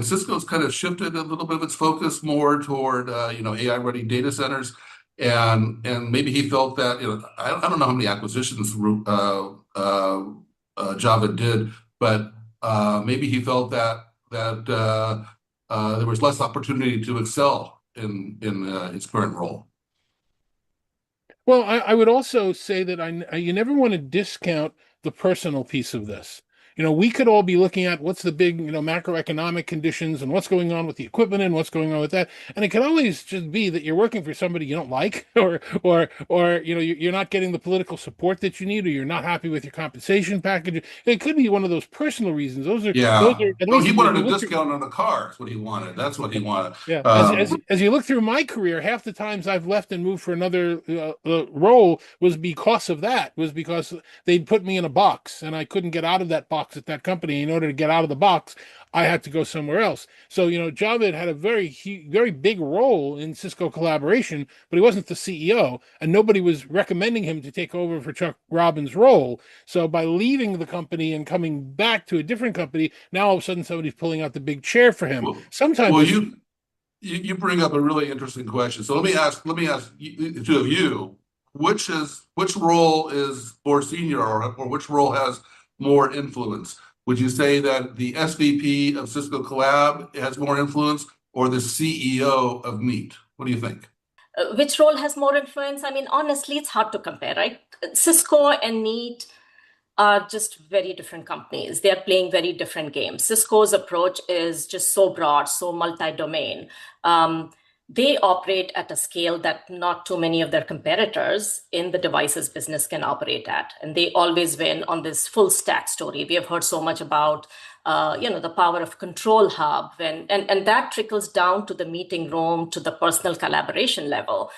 Cisco's kind of shifted a little bit of its focus more toward AI-ready data centers, and maybe he felt that I don't know how many acquisitions Javed did, but maybe he felt that there was less opportunity to excel in his current role. Well, I would also say that you never want to discount the personal piece of this. We could all be looking at what's the big, macroeconomic conditions and what's going on with the equipment and what's going on with that. And it could always just be that you're working for somebody you don't like, or you're not getting the political support that you need, or you're not happy with your compensation package. It could be one of those personal reasons. Those are at least he wanted a discount on the car. That's what he wanted. That's what he wanted. Yeah. As you look through my career, half the times I've left and moved for another role was because of that. Was because they'd put me in a box and I couldn't get out of that box at that company. In order to get out of the box, I had to go somewhere else. So, Javed had a very big role in Cisco collaboration, but he wasn't the CEO, and nobody was recommending him to take over for Chuck Robbins' role. So by leaving the company and coming back to a different company, now all of a sudden somebody's pulling out the big chair for him. Sometimes you bring up a really interesting question. So let me ask the two of you, which role is more senior, or which role has more influence? Would you say that the SVP of Cisco Collab has more influence, or the CEO of Neat? What do you think? Which role has more influence? I mean, honestly, it's hard to compare, right? Cisco and Neat are just very different companies. They're playing very different games. Cisco's approach is just so broad, so multi-domain. They operate at a scale that not too many of their competitors in the devices business can operate at. And they always win on this full stack story. We have heard so much about, the power of Control Hub, and that trickles down to the meeting room, to the personal collaboration level.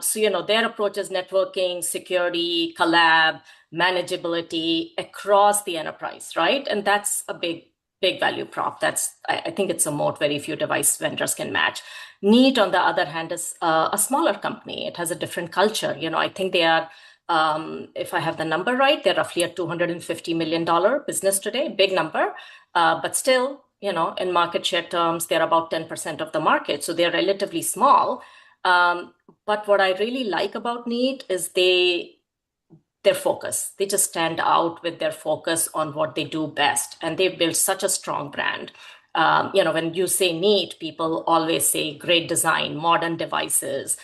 So, their approach is networking, security, collab, manageability across the enterprise, right? And that's a big value prop. I think it's a moat very few device vendors can match. Neat, on the other hand, is a smaller company. It has a different culture. I think they are, if I have the number right, they're roughly a $250 million business today, big number, but still, in market share terms, they're about 10% of the market. So they're relatively small. But what I really like about Neat is their focus. They just stand out with their focus on what they do best. And they've built such a strong brand. When you say Neat, people always say great design, modern devices,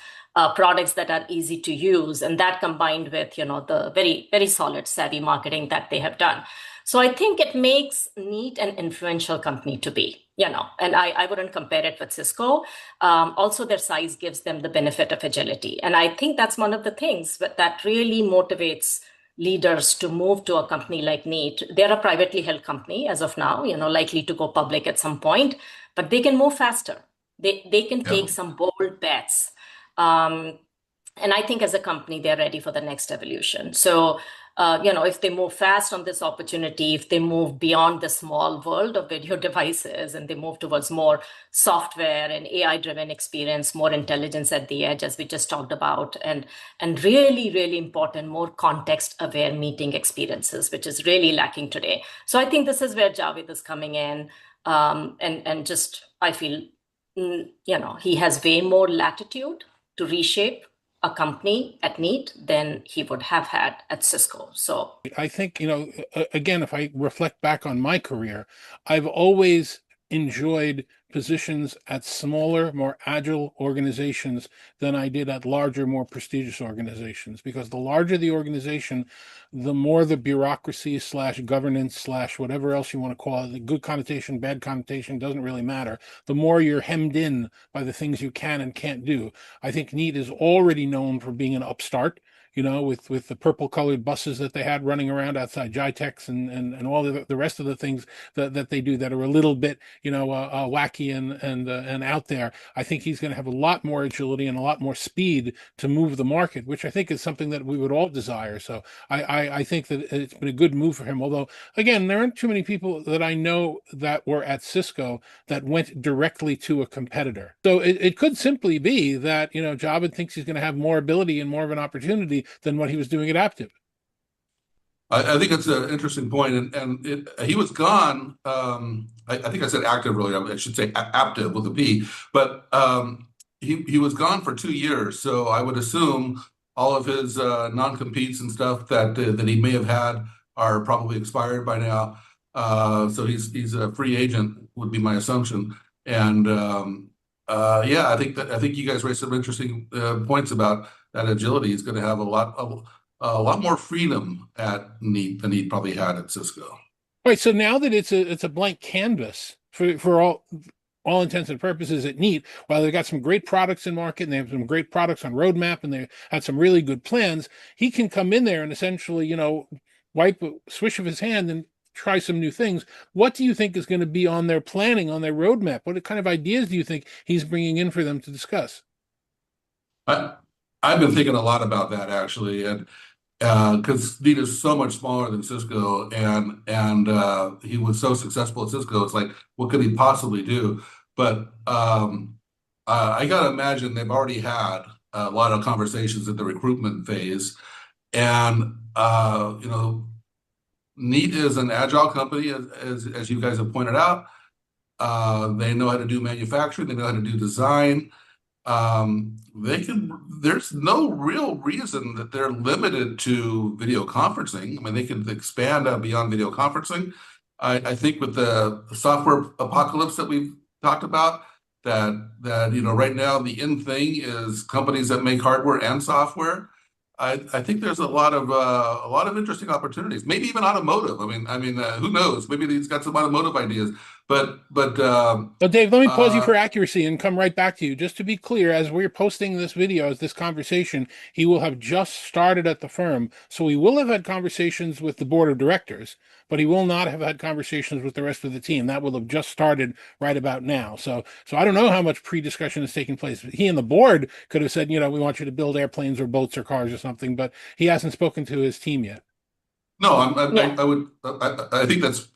products that are easy to use. And that combined with, the very, very solid savvy marketing that they have done. So I think it makes Neat an influential company to be, and I wouldn't compare it with Cisco. Also, their size gives them the benefit of agility. And I think that's one of the things that really motivates leaders to move to a company like Neat. They're a privately held company as of now, likely to go public at some point, but they can move faster. They can Yeah. take some bold bets. And I think as a company, they're ready for the next evolution. So, if they move fast on this opportunity, if they move beyond the small world of video devices and they move towards more software and AI-driven experience, more intelligence at the edge, as we just talked about, and really, really important, more context-aware meeting experiences, which is really lacking today. So I think this is where Javed is coming in, and just I feel, he has way more latitude to reshape a company at Neat than he would have had at Cisco. So I think, again, if I reflect back on my career, I've always enjoyed positions at smaller, more agile organizations than I did at larger, more prestigious organizations. Because the larger the organization, the more the bureaucracy slash governance slash whatever else you want to call it, the good connotation, bad connotation, doesn't really matter. The more you're hemmed in by the things you can and can't do. I think Neat is already known for being an upstart, with the purple colored buses that they had running around outside Jitex and all the rest of the things that they do that are a little bit, wacky and out there. I think he's going to have a lot more agility and a lot more speed to move the market, which I think is something that we would all desire. So I think that it's been a good move for him. Although, again, there aren't too many people that I know that were at Cisco that went directly to a competitor. So it could simply be that, Javed thinks he's going to have more ability and more of an opportunity than what he was doing at Aptiv. I think it's an interesting point, and he was gone. I think I said active earlier. I should say active with a P, but he was gone for 2 years. So I would assume all of his non-competes and stuff that he may have had are probably expired by now. So he's a free agent would be my assumption. And yeah, I think you guys raised some interesting points about that agility. Is going to have a lot more freedom at Neat than he probably had at Cisco. All right. So now that it's a blank canvas for all intents and purposes at Neat, while they've got some great products in market and they have some great products on roadmap and they had some really good plans, he can come in there and essentially, wipe a swish of his hand and try some new things. What do you think is going to be on their planning, on their roadmap? What kind of ideas do you think he's bringing in for them to discuss? I've been thinking a lot about that actually, and because Neat is so much smaller than Cisco, and he was so successful at Cisco, it's like, what could he possibly do? But I gotta imagine they've already had a lot of conversations at the recruitment phase, and Neat is an agile company, as you guys have pointed out. They know how to do manufacturing, they know how to do design. There's no real reason that they're limited to video conferencing. I mean, they can expand beyond video conferencing. I think with the software apocalypse that we've talked about, that right now the in thing is companies that make hardware and software. I think there's a lot of interesting opportunities. Maybe even automotive. I mean, who knows? Maybe he's got some automotive ideas. But Dave, let me pause you for accuracy and come right back to you. Just to be clear, as we're posting this video, as this conversation, he will have just started at the firm. So he will have had conversations with the board of directors, but he will not have had conversations with the rest of the team. That will have just started right about now. So I don't know how much pre-discussion is taking place. He and the board could have said, we want you to build airplanes or boats or cars or something, but he hasn't spoken to his team yet. No, I think that's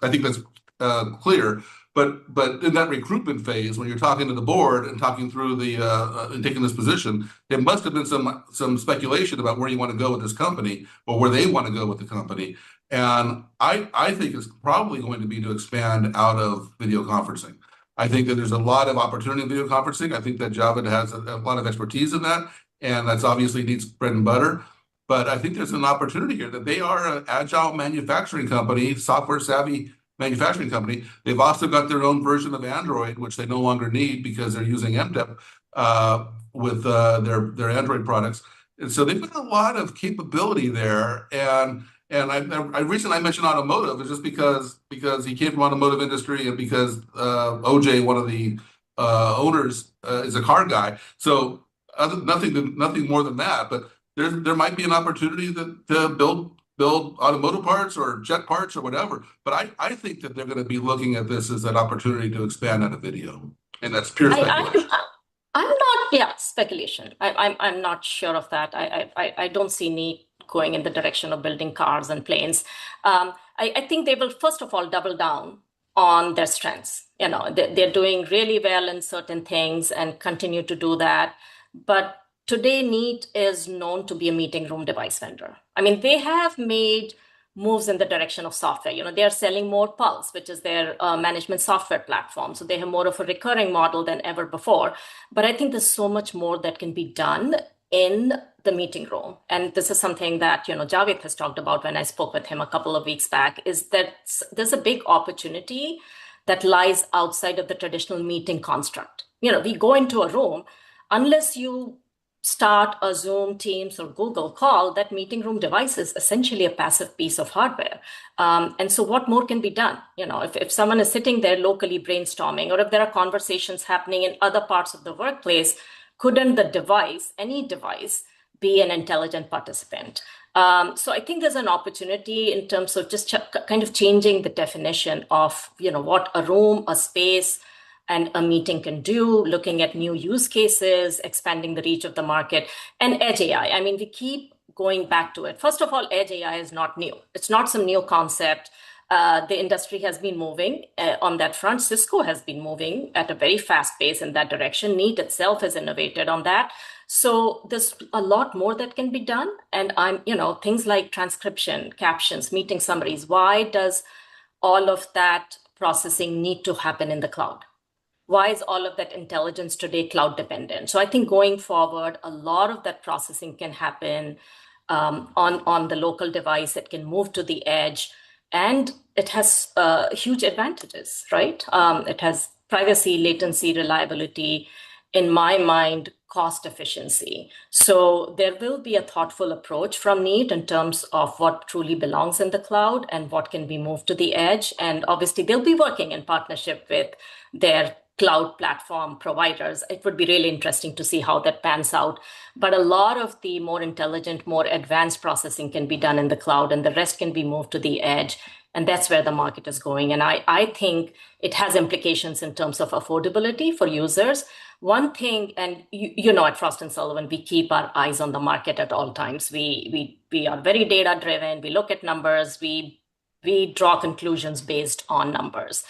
clear. But in that recruitment phase, when you're talking to the board and talking through and taking this position, there must have been some speculation about where you want to go with this company or where they want to go with the company. And I think it's probably going to be to expand out of video conferencing. I think that there's a lot of opportunity in video conferencing. I think that Javed has a lot of expertise in that, and that's obviously Neat's bread and butter. But I think there's an opportunity here that they are an agile manufacturing company, software savvy manufacturing company. They've also got their own version of Android, which they no longer need because they're using MDEP with their Android products. And so they've got a lot of capability there. And I recently mentioned automotive is just because he came from automotive industry and because OJ, one of the owners, is a car guy. So nothing more than that. But there might be an opportunity to build automotive parts or jet parts or whatever. But I think that they're going to be looking at this as an opportunity to expand out of video. And that's pure speculation. I'm not, yeah, speculation. I'm not sure of that. I don't see Neat going in the direction of building cars and planes. I think they will, first of all, double down on their strengths. They're doing really well in certain things and continue to do that. But today, Neat is known to be a meeting room device vendor. I mean, they have made moves in the direction of software. They are selling more Pulse, which is their management software platform. So they have more of a recurring model than ever before. But I think there's so much more that can be done in the meeting room. And this is something that, Javed has talked about when I spoke with him a couple of weeks back, is that there's a big opportunity that lies outside of the traditional meeting construct. We go into a room, unless you start a Zoom, Teams, or Google call, that meeting room device is essentially a passive piece of hardware. And so what more can be done? If someone is sitting there locally brainstorming, or if there are conversations happening in other parts of the workplace, couldn't the device, any device, be an intelligent participant? So I think there's an opportunity in terms of just kind of changing the definition of, what a room, a space, and a meeting can do, looking at new use cases, expanding the reach of the market, and edge AI. I mean, we keep going back to it. First of all, edge AI is not new. It's not some new concept. The industry has been moving on that front. Cisco has been moving at a very fast pace in that direction. Neat itself has innovated on that. So there's a lot more that can be done. And things like transcription, captions, meeting summaries. Why does all of that processing need to happen in the cloud? Why is all of that intelligence today cloud dependent? So I think going forward, a lot of that processing can happen on the local device. It can move to the edge, and it has huge advantages, right? It has privacy, latency, reliability, in my mind, cost efficiency. So there will be a thoughtful approach from Neat in terms of what truly belongs in the cloud and what can be moved to the edge. And obviously, they'll be working in partnership with their cloud platform providers. It would be really interesting to see how that pans out. But a lot of the more intelligent, more advanced processing can be done in the cloud, and the rest can be moved to the edge. And that's where the market is going. And I think it has implications in terms of affordability for users. One thing, and at Frost & Sullivan, we keep our eyes on the market at all times. We are very data driven. We look at numbers. We draw conclusions based on numbers.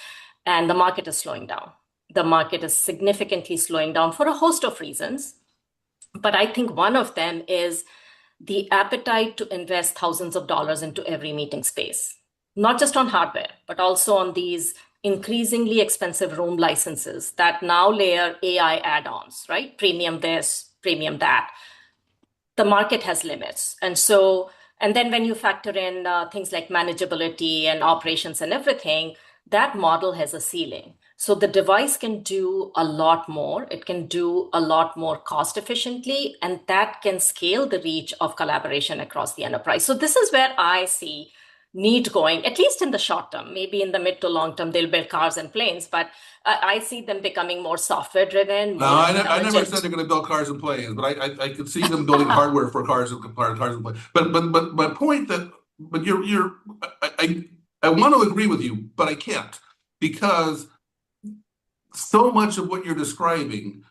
And the market is slowing down. The market is significantly slowing down for a host of reasons. But I think one of them is the appetite to invest thousands of dollars into every meeting space, not just on hardware, but also on these increasingly expensive room licenses that now layer AI add-ons, right? Premium this, premium that. The market has limits. And then when you factor in things like manageability and operations and everything, that model has a ceiling. So the device can do a lot more. It can do a lot more cost efficiently, and that can scale the reach of collaboration across the enterprise. So this is where I see Neat going, at least in the short term. Maybe in the mid to long term, they'll build cars and planes, but I see them becoming more software driven. No, I never said they're going to build cars and planes, but I could see them building hardware for cars and planes. But my point I want to agree with you, but I can't, because so much of what you're describing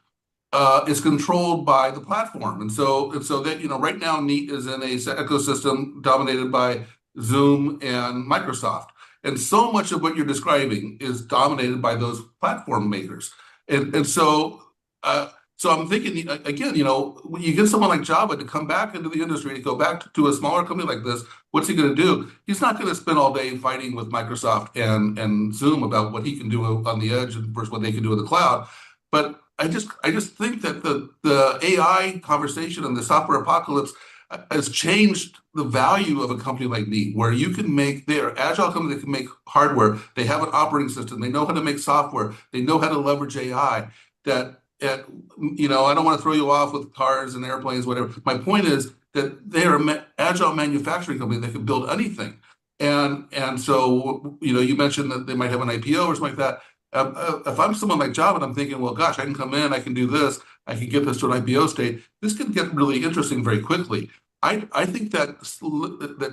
is controlled by the platform, and so that right now Neat is in a ecosystem dominated by Zoom and Microsoft, and so much of what you're describing is dominated by those platform makers, and so I'm thinking again, when you get someone like Javed to come back into the industry, to go back to a smaller company like this, what's he going to do? He's not going to spend all day fighting with Microsoft and Zoom about what he can do on the edge versus what they can do in the cloud. But I just think that the AI conversation and the software apocalypse has changed the value of a company like Neat, where you can they're an agile company that can make hardware. They have an operating system. They know how to make software. They know how to leverage AI. I don't want to throw you off with cars and airplanes, whatever. My point is that they are an agile manufacturing company that can build anything. And so, you mentioned that they might have an IPO or something like that. If I'm someone like Javed, I'm thinking, well, gosh, I can come in, I can do this, I can get this to an IPO state. This can get really interesting very quickly. I think that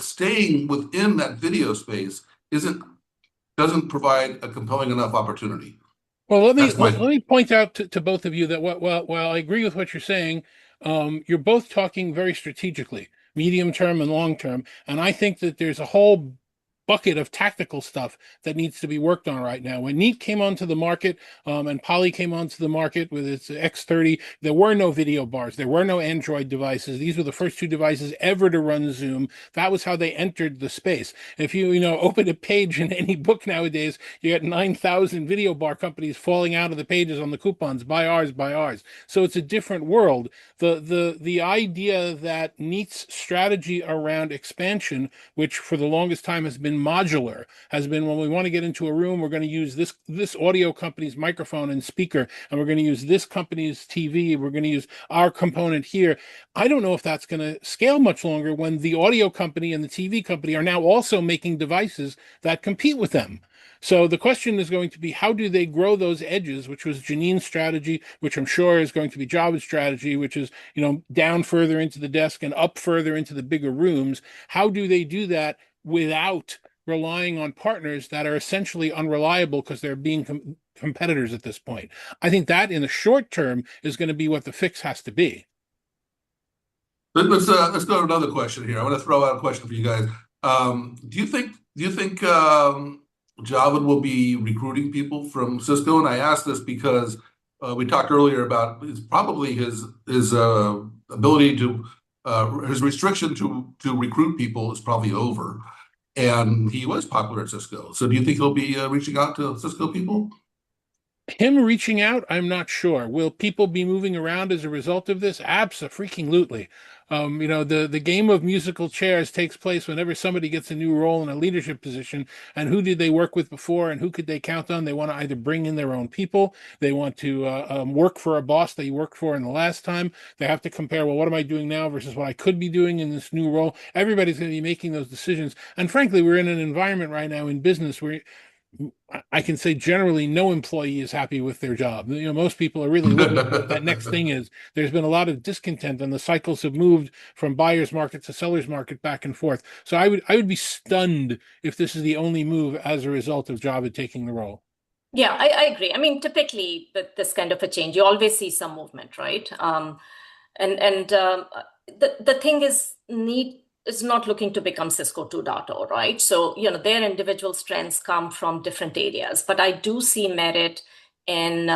staying within that video space doesn't provide a compelling enough opportunity. Well, let me That's my let me point out to both of you that while I agree with what you're saying, you're both talking very strategically, medium term and long term, and I think that there's a whole bucket of tactical stuff that needs to be worked on right now. When Neat came onto the market, and Poly came onto the market with its X30, there were no video bars, there were no Android devices. These were the first two devices ever to run Zoom. That was how they entered the space. If you open a page in any book nowadays, you got 9,000 video bar companies falling out of the pages on the coupons. Buy ours, buy ours. So it's a different world. The idea that Neat's strategy around expansion, which for the longest time has been modular, has been when we want to get into a room, we're going to use this audio company's microphone and speaker, and we're going to use this company's TV. We're going to use our component here. I don't know if that's going to scale much longer when the audio company and the TV company are now also making devices that compete with them. So the question is going to be, how do they grow those edges, which was Janine's strategy, which I'm sure is going to be Javed's strategy, which is, down further into the desk and up further into the bigger rooms. How do they do that without relying on partners that are essentially unreliable because they're being competitors at this point? I think that in the short term is going to be what the fix has to be. Let's go to another question here. I want to throw out a question for you guys. Do you think Javed will be recruiting people from Cisco? And I ask this because we talked earlier about probably his ability to his restriction to recruit people is probably over, and he was popular at Cisco. So do you think he'll be reaching out to Cisco people? Him reaching out, I'm not sure. Will people be moving around as a result of this? Abso-freaking-lutely. The game of musical chairs takes place whenever somebody gets a new role in a leadership position, and who did they work with before and who could they count on? They want to either bring in their own people, they want to work for a boss they worked for in the last time. They have to compare, well, what am I doing now versus what I could be doing in this new role? Everybody's going to be making those decisions. And frankly, we're in an environment right now in business where I can say generally no employee is happy with their job. Most people are really looking at what that next thing is. There's been a lot of discontent, and the cycles have moved from buyer's market to seller's market back and forth. So I would be stunned if this is the only move as a result of Javed taking the role. Yeah, I agree. I mean, typically with this kind of a change, you always see some movement, right? The thing is, Neat is not looking to become Cisco 2.0, right? So, their individual strengths come from different areas, but I do see merit in,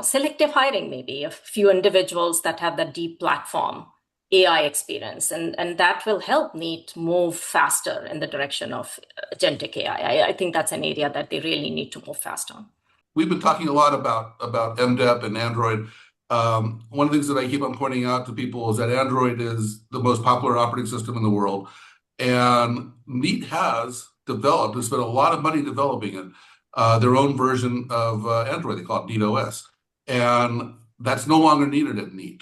selective hiring, maybe a few individuals that have that deep platform AI experience, and that will help Neat move faster in the direction of agentic AI. I think that's an area that they really need to move fast on. We've been talking a lot about MDEP and Android. One of the things that I keep on pointing out to people is that Android is the most popular operating system in the world, and Neat has spent a lot of money developing it, their own version of Android. They call it Neat OS, and that's no longer needed at Neat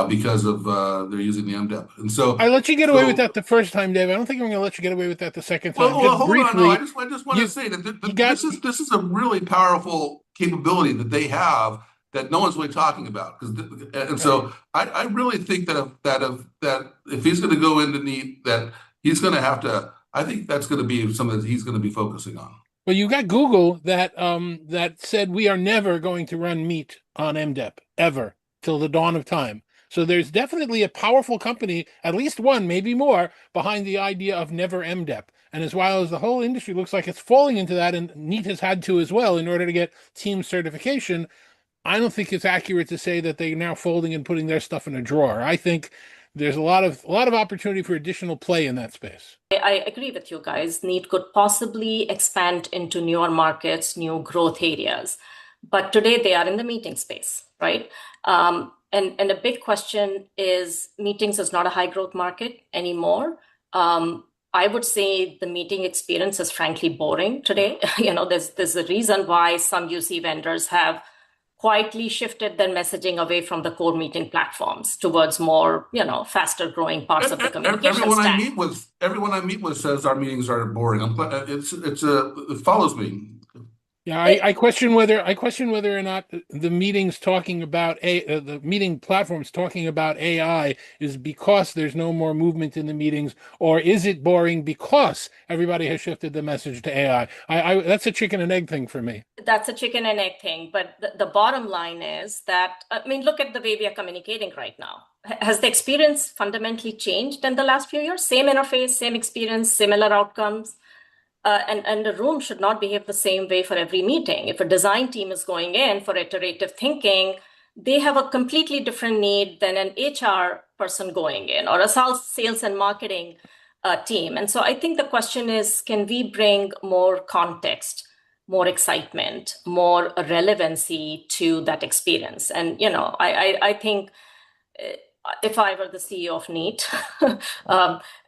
because of they're using the MDEP. And so I let you get away with that the first time, Dave. I don't think I'm going to let you get away with that the second time. Well, hold on. No, I just want to say that this is a really powerful capability that they have that no one's really talking about. So I really think that if he's going to go into Neat, that he's going to have to. I think that's going to be something that he's going to be focusing on. Well, you got Google that said we are never going to run Meet on MDEP ever till the dawn of time. So there's definitely a powerful company, at least one, maybe more, behind the idea of never MDEP. And as well as the whole industry looks like it's falling into that, and Neat has had to as well in order to get team certification, I don't think it's accurate to say that they're now folding and putting their stuff in a drawer. I think there's a lot of opportunity for additional play in that space. I agree with you guys. Neat could possibly expand into newer markets, new growth areas. But today they are in the meeting space, right? And a big question is meetings is not a high growth market anymore. I would say the meeting experience is frankly boring today. There's a reason why some UC vendors have quietly shifted their messaging away from the core meeting platforms towards more, faster growing parts of the communication stack. Everyone I meet with says our meetings are boring. It follows me. Yeah, I question whether or not the meetings talking about the meeting platforms talking about AI is because there's no more movement in the meetings, or is it boring because everybody has shifted the message to AI? That's a chicken and egg thing for me. That's a chicken and egg thing. But the bottom line is that, I mean, look at the way we are communicating right now. Has the experience fundamentally changed in the last few years? Same interface, same experience, similar outcomes. And the room should not behave the same way for every meeting. If a design team is going in for iterative thinking, they have a completely different need than an HR person going in, or a sales and marketing team. And so I think the question is, can we bring more context, more excitement, more relevancy to that experience? And, I think if I were the CEO of Neat,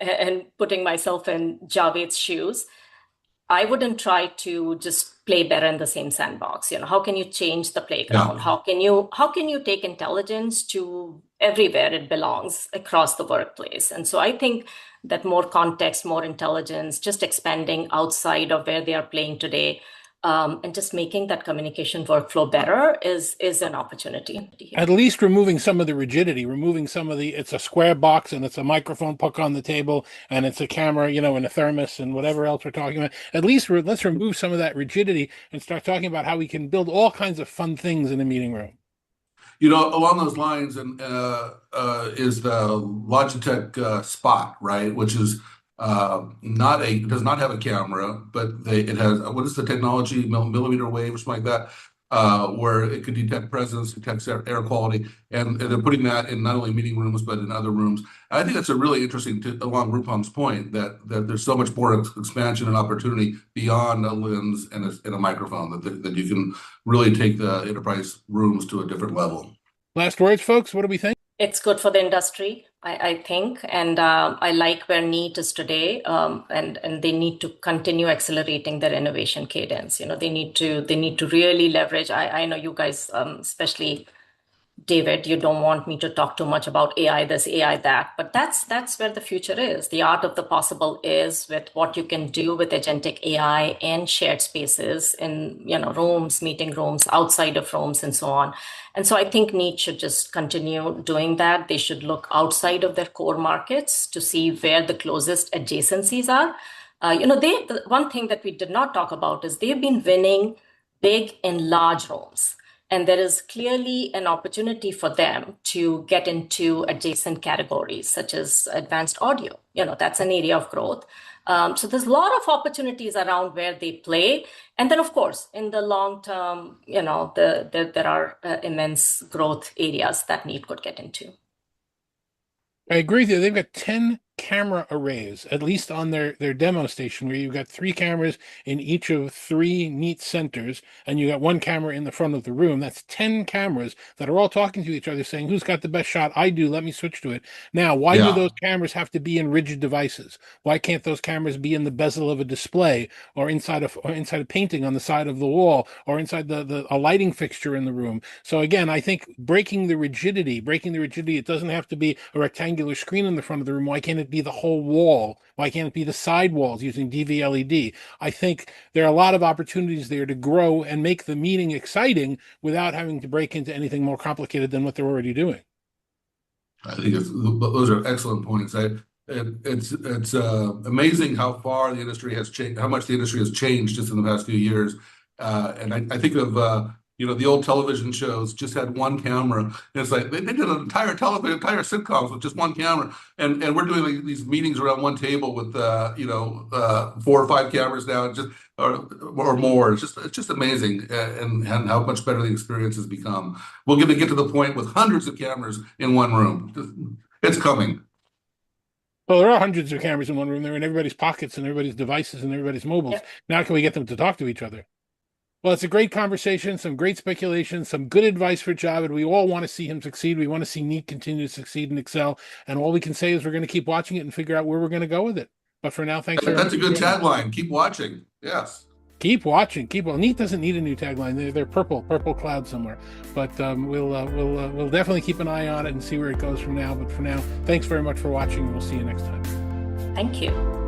and putting myself in Javed's shoes, I wouldn't try to just play better in the same sandbox. How can you change the playground? Yeah. How can you take intelligence to everywhere it belongs across the workplace? And so I think that more context, more intelligence, just expanding outside of where they are playing today, and just making that communication workflow better is an opportunity. At least removing some of the rigidity, removing some of it's a square box and it's a microphone puck on the table and it's a camera, and a thermos and whatever else we're talking about. At least let's remove some of that rigidity and start talking about how we can build all kinds of fun things in a meeting room. Along those lines, and is the Logitech Spot, right? Which is does not have a camera, but it has, what is the technology, millimeter wave or something like that, where it could detect presence, detects air quality, and they're putting that in not only meeting rooms but in other rooms. And I think that's a really interesting, along Roopam's point, that there's so much more expansion and opportunity beyond a lens and a microphone, that you can really take the enterprise rooms to a different level. Last words, folks. What do we think? It's good for the industry, I think, and I like where Neat is today, and they need to continue accelerating their innovation cadence. They need to really leverage. I know you guys, especially David, you don't want me to talk too much about AI this, AI that, but that's where the future is. The art of the possible is with what you can do with agentic AI and shared spaces in rooms, meeting rooms, outside of rooms, and so on. And so I think Neat should just continue doing that. They should look outside of their core markets to see where the closest adjacencies are. The one thing that we did not talk about is they've been winning big in large rooms. And there is clearly an opportunity for them to get into adjacent categories, such as advanced audio. That's an area of growth. So there's a lot of opportunities around where they play. And then, of course, in the long term, there are immense growth areas that Neat could get into. I agree with you. They've got 10 camera arrays, at least on their demo station, where you've got 3 cameras in each of 3 Neat centers, and you got 1 camera in the front of the room. That's 10 cameras that are all talking to each other, saying, who's got the best shot? I do. Let me switch to it. Now, why do those cameras have to be in rigid devices? Why can't those cameras be in the bezel of a display, or inside a painting on the side of the wall, or inside a lighting fixture in the room? So again, I think breaking the rigidity, it doesn't have to be a rectangular screen in the front of the room. Why can't it be the whole wall? Why can't it be the side walls using DV-LED? I think there are a lot of opportunities there to grow and make the meeting exciting without having to break into anything more complicated than what they're already doing. I think those are excellent points. It's amazing how far the industry has changed, how much the industry has changed just in the past few years. And I think of the old television shows just had 1 camera. And it's like they did an entire sitcoms with just 1 camera. And we're doing these meetings around 1 table with 4 or 5 cameras now, or more. It's just amazing, and how much better the experience has become. We're going to get to the point with hundreds of cameras in 1 room. It's coming. Well, there are hundreds of cameras in 1 room. They're in everybody's pockets and everybody's devices and everybody's mobiles. Yeah. Now can we get them to talk to each other? Well, it's a great conversation, some great speculation, some good advice for Javed. We all want to see him succeed. We want to see Neat continue to succeed and excel. And all we can say is we're going to keep watching it and figure out where we're going to go with it. But for now, thanks very much. That's a good tagline. Keep watching. Yes. Keep watching. Well, Neat doesn't need a new tagline. They're purple cloud somewhere. But we'll definitely keep an eye on it and see where it goes from now. But for now, thanks very much for watching. We'll see you next time. Thank you.